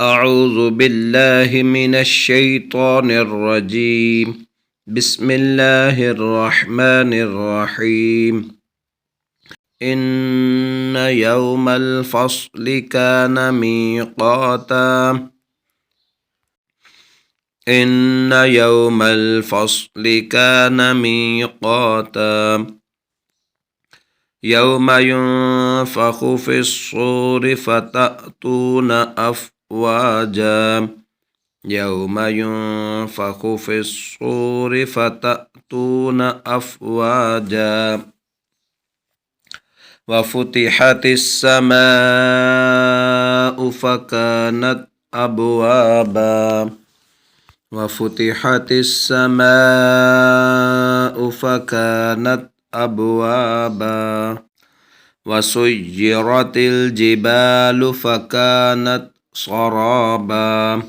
أعوذ بالله من الشيطان الرجيم. بسم الله الرحمن الرحيم. إن يوم الفصل كان ميقاتا. إن يوم الفصل كان ميقاتا. يوم ينفخ في الصور فتأتون أفواجا. يوم ينفخ في الصور فتأتون أفواجا. وفتحت السماء فكانت أبوابا. وفتحت السماء فكانت أبوابا. وسيرت الجبال فكانت سرابا.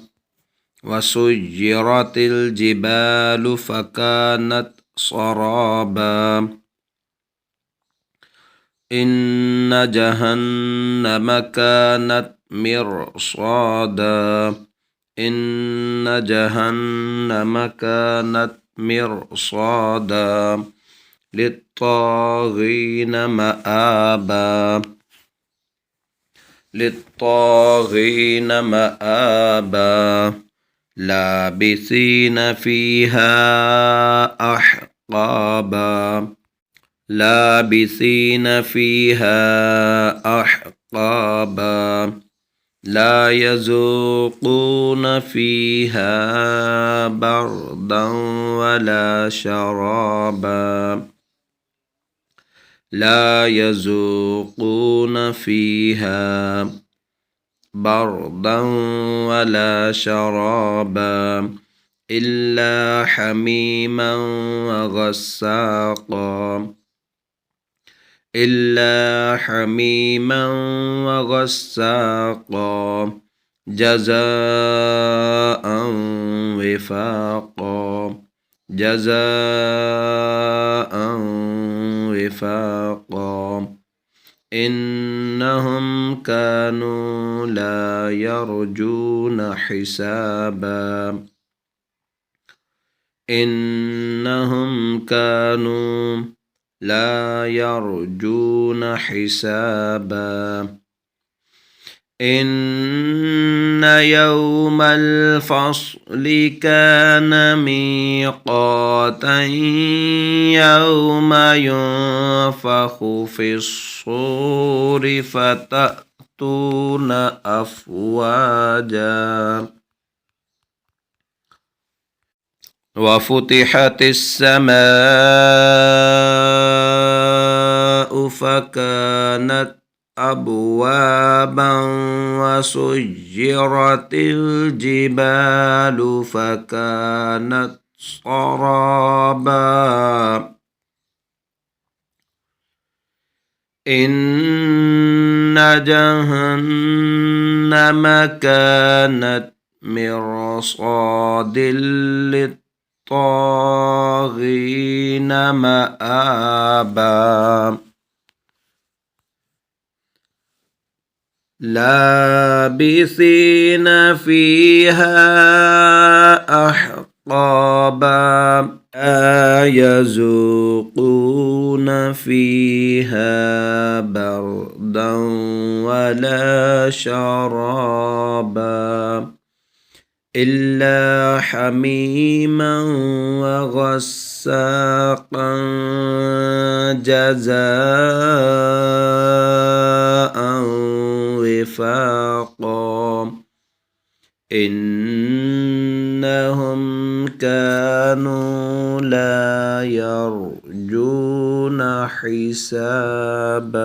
وسيرت الجبال فكانت سرابا. إن جهنم كانت مرصادا. إن جهنم كانت مرصادا للطاغين مآبا. للطاغين مآبا. لابثين فيها أحقابا. لابثين فيها أحقابا. لا يذوقون فيها بردا ولا شرابا. لا يذوقون فيها بردا ولا شرابا إلا حميما وغساقا. إلا حميما وغساقا جزاء وفاقا. جزاء وفاقا. إنهم كانوا لا يرجون حسابا. إنهم كانوا لا يرجون حسابا. إن يوم الفصل كان ميقاتا. يوم ينفخ في الصور فتأتون أفواجا. وفتحت السماء فكانت أبوابا. وسيرت الجبال فكانت سرابا. إن جهنم كانت مرصاد للطاغين مآبا. لابثين فيها أحقابا. لا يذوقون فيها بردا ولا شرابا إلا حميما وغساقا جزاء وفاقا. إنهم كانوا لا يرجون حسابا.